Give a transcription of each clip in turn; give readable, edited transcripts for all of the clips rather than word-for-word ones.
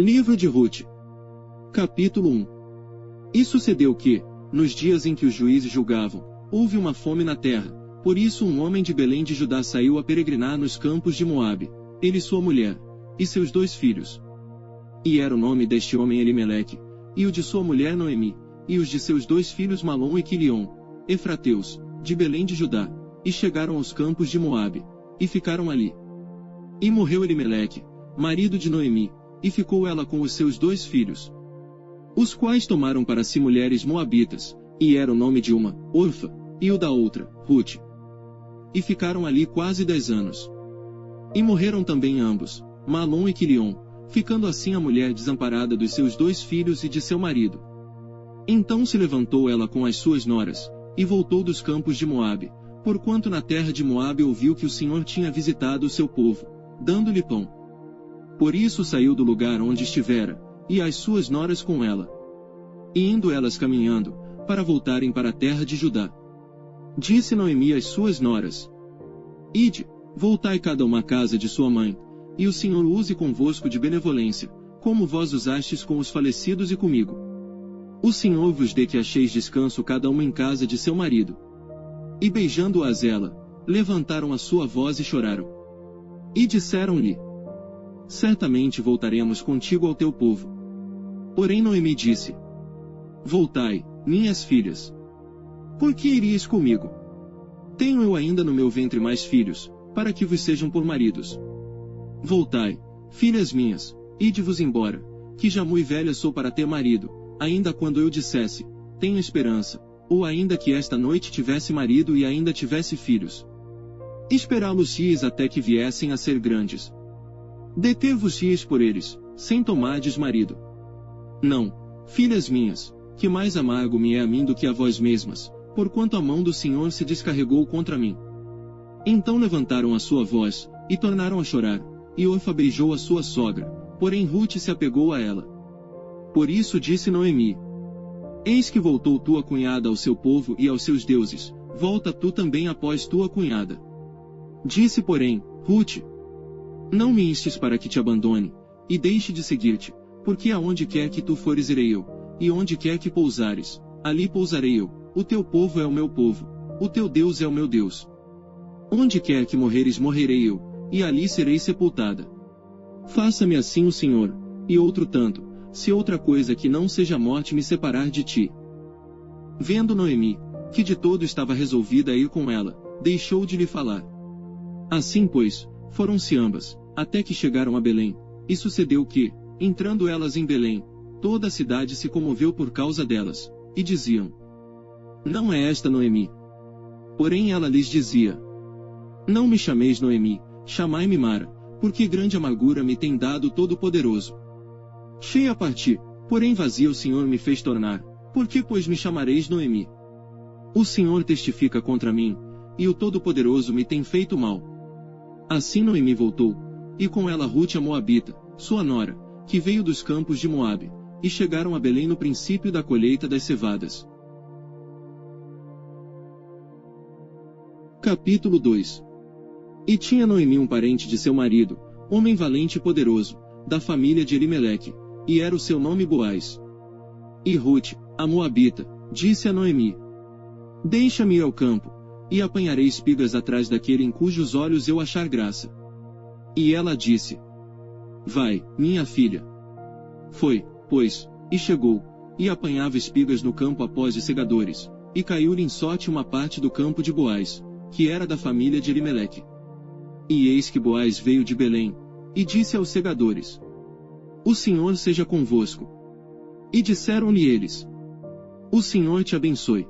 Livro de Rute. Capítulo 1. E sucedeu que, nos dias em que os juízes julgavam, houve uma fome na terra. Por isso um homem de Belém de Judá saiu a peregrinar nos campos de Moabe, ele e sua mulher, e seus 2 filhos. E era o nome deste homem Elimeleque, e o de sua mulher Noemi, e os de seus 2 filhos Malom e Quilion, efrateus, de Belém de Judá, e chegaram aos campos de Moabe, e ficaram ali. E morreu Elimeleque, marido de Noemi, e ficou ela com os seus 2 filhos, os quais tomaram para si mulheres moabitas, e era o nome de uma, Orfa, e o da outra, Rute. E ficaram ali quase 10 anos. E morreram também ambos, Malom e Quilion, ficando assim a mulher desamparada dos seus 2 filhos e de seu marido. Então se levantou ela com as suas noras, e voltou dos campos de Moabe, porquanto na terra de Moabe ouviu que o Senhor tinha visitado o seu povo, dando-lhe pão. Por isso saiu do lugar onde estivera, e as suas noras com ela. E indo elas caminhando, para voltarem para a terra de Judá, disse Noemi às suas noras: Ide, voltai cada uma à casa de sua mãe, e o Senhor use convosco de benevolência, como vós usastes com os falecidos e comigo. O Senhor vos dê que acheis descanso cada uma em casa de seu marido. E beijando-as ela, levantaram a sua voz e choraram. E disseram-lhe: Certamente voltaremos contigo ao teu povo. Porém Noemi disse: Voltai, minhas filhas. Por que iríeis comigo? Tenho eu ainda no meu ventre mais filhos, para que vos sejam por maridos. Voltai, filhas minhas, ide-vos embora, que já mui velha sou para ter marido, ainda quando eu dissesse, tenho esperança, ou ainda que esta noite tivesse marido e ainda tivesse filhos. Esperá-los-ies até que viessem a ser grandes. Deter-vos-ies por eles, sem tomardes marido. Não, filhas minhas, que mais amargo me é a mim do que a vós mesmas, porquanto a mão do Senhor se descarregou contra mim. Então levantaram a sua voz, e tornaram a chorar, e Orfa beijou a sua sogra, porém Rute se apegou a ela. Por isso disse Noemi: Eis que voltou tua cunhada ao seu povo e aos seus deuses, volta tu também após tua cunhada. Disse porém, Rute: Não me instes para que te abandone, e deixe de seguir-te, porque aonde quer que tu fores irei eu, e onde quer que pousares, ali pousarei eu, o teu povo é o meu povo, o teu Deus é o meu Deus. Onde quer que morreres morrerei eu, e ali serei sepultada. Faça-me assim o Senhor, e outro tanto, se outra coisa que não seja a morte me separar de ti. Vendo Noemi, que de todo estava resolvida a ir com ela, deixou de lhe falar. Assim pois, foram-se ambas, até que chegaram a Belém, e sucedeu que, entrando elas em Belém, toda a cidade se comoveu por causa delas, e diziam: Não é esta Noemi? Porém ela lhes dizia: Não me chameis Noemi, chamai-me Mara, porque grande amargura me tem dado o Todo-Poderoso. Cheia parti, porém vazia o Senhor me fez tornar, por que pois me chamareis Noemi? O Senhor testifica contra mim, e o Todo-Poderoso me tem feito mal. Assim Noemi voltou, e com ela Rute a Moabita, sua nora, que veio dos campos de Moabe, e chegaram a Belém no princípio da colheita das cevadas. Capítulo 2. E tinha Noemi um parente de seu marido, homem valente e poderoso, da família de Elimeleque, e era o seu nome Boaz. E Rute, a Moabita, disse a Noemi: Deixa-me ir ao campo, e apanharei espigas atrás daquele em cujos olhos eu achar graça. E ela disse: Vai, minha filha. Foi, pois, e chegou, e apanhava espigas no campo após de segadores, e caiu-lhe em sorte uma parte do campo de Boaz, que era da família de Elimeleque. E eis que Boaz veio de Belém, e disse aos segadores: O Senhor seja convosco. E disseram-lhe eles: O Senhor te abençoe.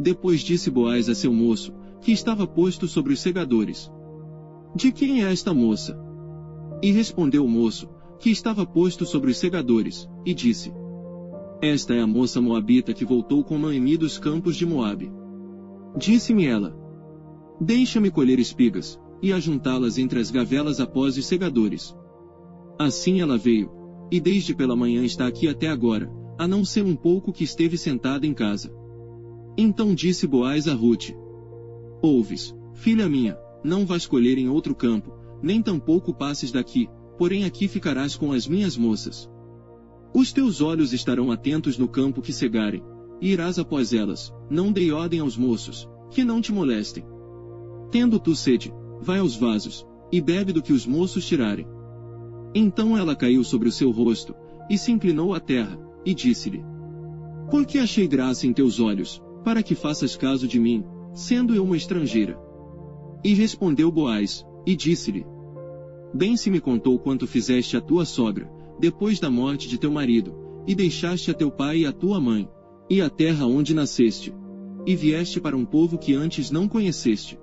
Depois disse Boaz a seu moço, que estava posto sobre os segadores: De quem é esta moça? E respondeu o moço, que estava posto sobre os segadores, e disse: Esta é a moça moabita que voltou com Noemi dos campos de Moabe. Disse-me ela: Deixa-me colher espigas, e ajuntá-las entre as gavelas após os segadores. Assim ela veio, e desde pela manhã está aqui até agora, a não ser um pouco que esteve sentada em casa. Então disse Boaz a Rute: Ouves, filha minha, não vás colher em outro campo, nem tampouco passes daqui, porém aqui ficarás com as minhas moças. Os teus olhos estarão atentos no campo que cegarem, e irás após elas, não dei ordem aos moços, que não te molestem. Tendo tu sede, vai aos vasos, e bebe do que os moços tirarem. Então ela caiu sobre o seu rosto, e se inclinou à terra, e disse-lhe: Porque achei graça em teus olhos, para que faças caso de mim, sendo eu uma estrangeira. E respondeu Boaz, e disse-lhe: Bem se me contou quanto fizeste à tua sogra, depois da morte de teu marido, e deixaste a teu pai e a tua mãe, e a terra onde nasceste, e vieste para um povo que antes não conheceste.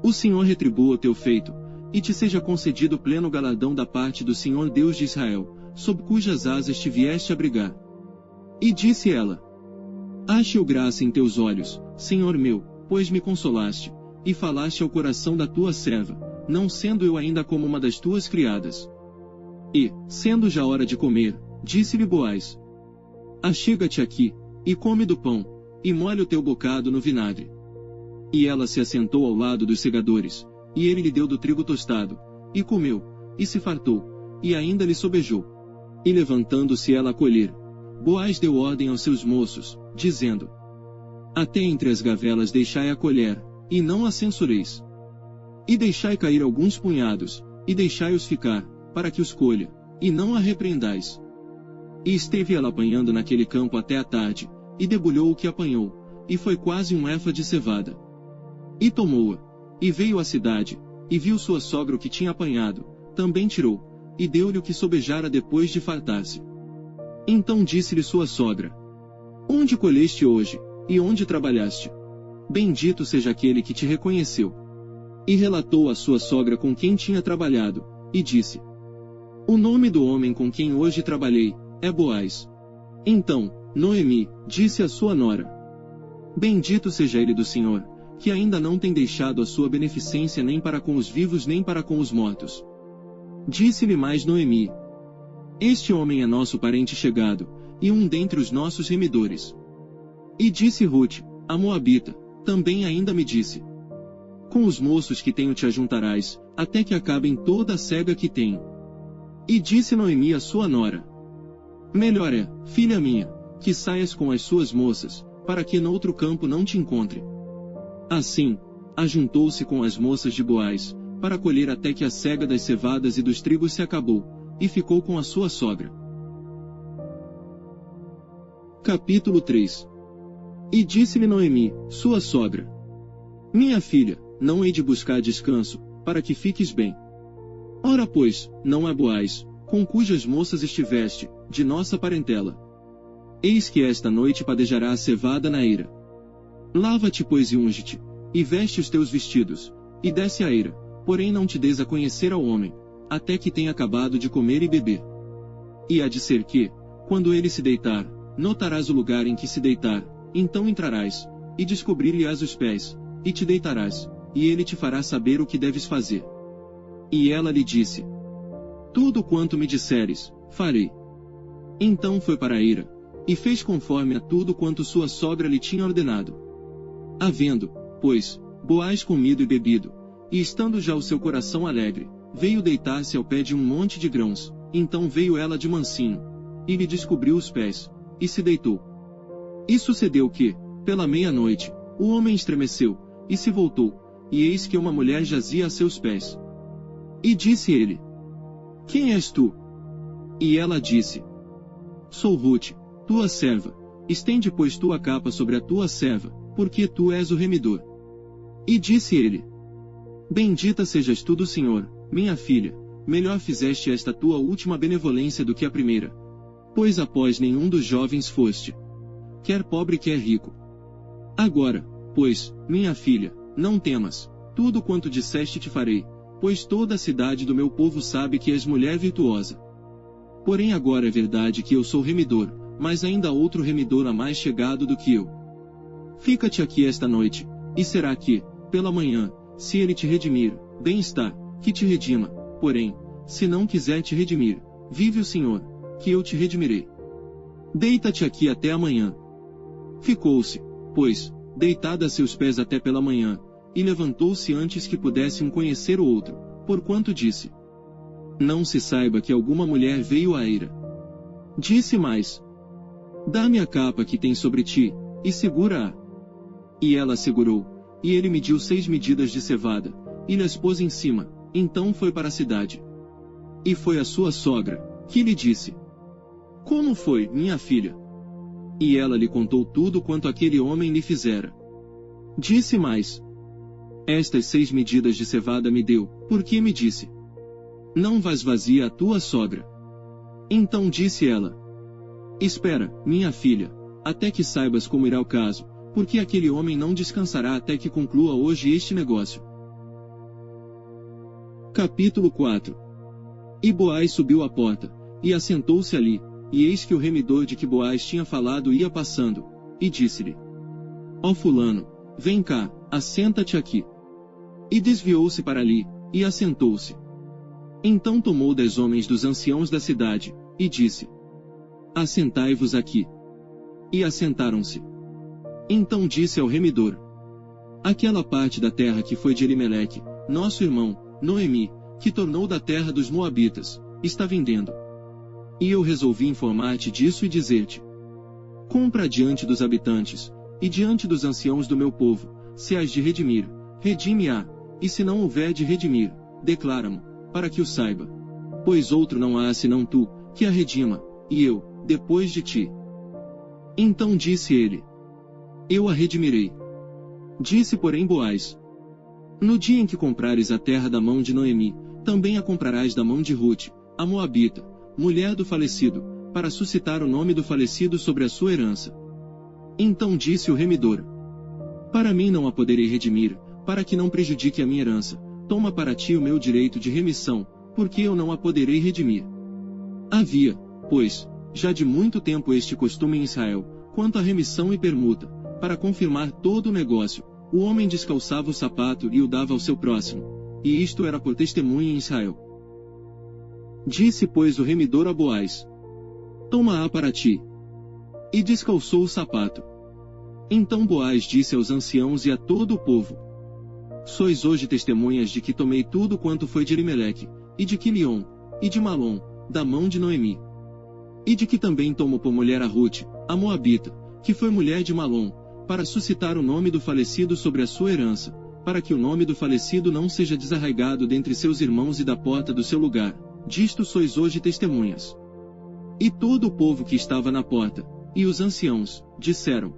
O Senhor retribua o teu feito, e te seja concedido pleno galardão da parte do Senhor Deus de Israel, sob cujas asas te vieste abrigar. E disse ela: Ache-o graça em teus olhos, Senhor meu, pois me consolaste, e falaste ao coração da tua serva, não sendo eu ainda como uma das tuas criadas. E, sendo já hora de comer, disse-lhe Boaz: Achega-te aqui, e come do pão, e molha o teu bocado no vinagre. E ela se assentou ao lado dos segadores, e ele lhe deu do trigo tostado, e comeu, e se fartou, e ainda lhe sobejou. E levantando-se ela a colher, Boaz deu ordem aos seus moços, dizendo: Até entre as gavelas deixai a colher, e não a censureis. E deixai cair alguns punhados, e deixai-os ficar, para que os colha, e não a repreendais. E esteve ela apanhando naquele campo até a tarde, e debulhou o que apanhou, e foi quase um efa de cevada. E tomou-a, e veio à cidade, e viu sua sogra o que tinha apanhado, também tirou, e deu-lhe o que sobejara depois de fartar-se. Então disse-lhe sua sogra: Onde colheste hoje, e onde trabalhaste? Bendito seja aquele que te reconheceu. E relatou a sua sogra com quem tinha trabalhado, e disse: O nome do homem com quem hoje trabalhei é Boaz. Então Noemi disse à sua nora: Bendito seja ele do Senhor, que ainda não tem deixado a sua beneficência nem para com os vivos nem para com os mortos. Disse-lhe mais Noemi: Este homem é nosso parente chegado, e um dentre os nossos remidores. E disse Rute, a Moabita, também ainda me disse: Com os moços que tenho te ajuntarás, até que acabem toda a cega que tenho. E disse Noemi à sua nora: Melhor é, filha minha, que saias com as suas moças, para que noutro campo não te encontre. Assim, ajuntou-se com as moças de Boaz, para colher até que a cega das cevadas e dos trigos se acabou, e ficou com a sua sogra. Capítulo 3. E disse-lhe Noemi, sua sogra: Minha filha, não hei de buscar descanso, para que fiques bem. Ora pois, não é Boaz, com cujas moças estiveste, de nossa parentela. Eis que esta noite padejará a cevada na eira. Lava-te, pois, e unge-te, e veste os teus vestidos, e desce a eira, porém não te des a conhecer ao homem, até que tenha acabado de comer e beber. E há de ser que, quando ele se deitar, notarás o lugar em que se deitar, então entrarás, e descobrir-lhe-ás os pés, e te deitarás, e ele te fará saber o que deves fazer. E ela lhe disse: Tudo quanto me disseres, farei. Então foi para a eira, e fez conforme a tudo quanto sua sogra lhe tinha ordenado. Havendo, pois, Boaz comido e bebido, e estando já o seu coração alegre, veio deitar-se ao pé de um monte de grãos, então veio ela de mansinho, e lhe descobriu os pés, e se deitou. E sucedeu que, pela meia-noite, o homem estremeceu, e se voltou, e eis que uma mulher jazia a seus pés. E disse ele: Quem és tu? E ela disse: Sou Rute, tua serva, estende pois tua capa sobre a tua serva, porque tu és o remidor. E disse ele: Bendita sejas tu do Senhor, minha filha, melhor fizeste esta tua última benevolência do que a primeira. Pois após nenhum dos jovens foste, quer pobre quer rico. Agora, pois, minha filha, não temas, tudo quanto disseste te farei, pois toda a cidade do meu povo sabe que és mulher virtuosa. Porém agora é verdade que eu sou remidor, mas ainda há outro remidor a mais chegado do que eu. Fica-te aqui esta noite, e será que, pela manhã, se ele te redimir, bem está, que te redima, porém, se não quiser te redimir, vive o Senhor, que eu te redimirei. Deita-te aqui até amanhã. Ficou-se, pois, deitada a seus pés até pela manhã, e levantou-se antes que pudesse um conhecer o outro, porquanto disse: Não se saiba que alguma mulher veio à eira. Disse mais: dá-me a capa que tem sobre ti, e segura-a. E ela segurou, e ele mediu 6 medidas de cevada, e lhes pôs em cima, então foi para a cidade. E foi a sua sogra, que lhe disse: como foi, minha filha? E ela lhe contou tudo quanto aquele homem lhe fizera. Disse mais: estas 6 medidas de cevada me deu, porque me disse: não vás vazia a tua sogra. Então disse ela: espera, minha filha, até que saibas como irá o caso, porque aquele homem não descansará até que conclua hoje este negócio. Capítulo 4. E Boaz subiu à porta, e assentou-se ali, e eis que o remidor de que Boaz tinha falado ia passando, e disse-lhe: ó fulano, vem cá, assenta-te aqui. E desviou-se para ali, e assentou-se. Então tomou 10 homens dos anciãos da cidade, e disse: assentai-vos aqui. E assentaram-se. Então disse ao remidor: aquela parte da terra que foi de Elimeleque, nosso irmão, Noemi, que tornou da terra dos Moabitas, está vendendo. E eu resolvi informar-te disso e dizer-te: compra diante dos habitantes, e diante dos anciãos do meu povo, se has de redimir, redime-a, e se não houver de redimir, declara-mo, para que o saiba. Pois outro não há senão tu, que a redima, e eu, depois de ti. Então disse ele: eu a redimirei. Disse porém Boaz: no dia em que comprares a terra da mão de Noemi, também a comprarás da mão de Rute, a Moabita, mulher do falecido, para suscitar o nome do falecido sobre a sua herança. Então disse o remidor: para mim não a poderei redimir, para que não prejudique a minha herança, toma para ti o meu direito de remissão, porque eu não a poderei redimir. Havia, pois, já de muito tempo este costume em Israel, quanto à remissão e permuta, para confirmar todo o negócio, o homem descalçava o sapato e o dava ao seu próximo, e isto era por testemunha em Israel. Disse pois o remidor a Boaz: toma-a para ti. E descalçou o sapato. Então Boaz disse aos anciãos e a todo o povo: sois hoje testemunhas de que tomei tudo quanto foi de Elimeleque, e de Quilion, e de Malom, da mão de Noemi. E de que também tomou por mulher a Rute, a Moabita, que foi mulher de Malom, para suscitar o nome do falecido sobre a sua herança, para que o nome do falecido não seja desarraigado dentre seus irmãos e da porta do seu lugar. Disto sois hoje testemunhas. E todo o povo que estava na porta, e os anciãos, disseram: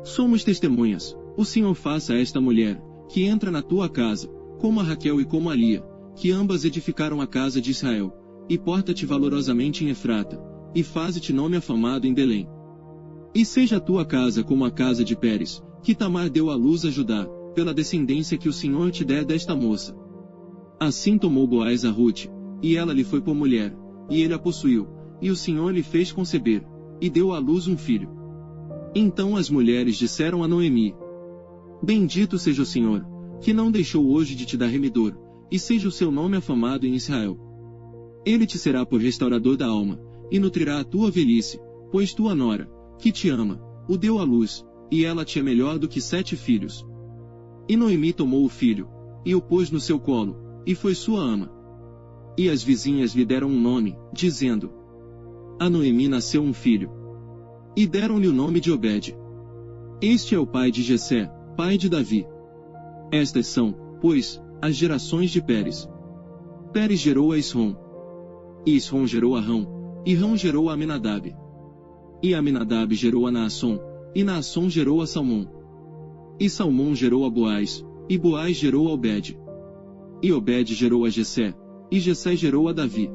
somos testemunhas, o Senhor faça a esta mulher, que entra na tua casa, como a Raquel e como a Lia, que ambas edificaram a casa de Israel, e porta-te valorosamente em Efrata, e faze-te nome afamado em Belém. E seja a tua casa como a casa de Pérez, que Tamar deu à luz a Judá, pela descendência que o Senhor te der desta moça. Assim tomou Boaz a Rute, e ela lhe foi por mulher, e ele a possuiu, e o Senhor lhe fez conceber, e deu à luz um filho. Então as mulheres disseram a Noemi: bendito seja o Senhor, que não deixou hoje de te dar remidor, e seja o seu nome afamado em Israel. Ele te será por restaurador da alma, e nutrirá a tua velhice, pois tua nora, que te ama, o deu à luz, e ela te é melhor do que 7 filhos. E Noemi tomou o filho, e o pôs no seu colo, e foi sua ama. E as vizinhas lhe deram um nome, dizendo: a Noemi nasceu um filho. E deram-lhe o nome de Obed. Este é o pai de Jessé, pai de Davi. Estas são, pois, as gerações de Pérez. Pérez gerou a Esrom. E Esrom gerou a Rão, e Rão gerou a Aminadab. E Aminadab gerou a Naasson, e Naasson gerou a Salmão. E Salmão gerou a Boaz, e Boaz gerou a Obed. E Obed gerou a Jessé, e Jessé gerou a Davi.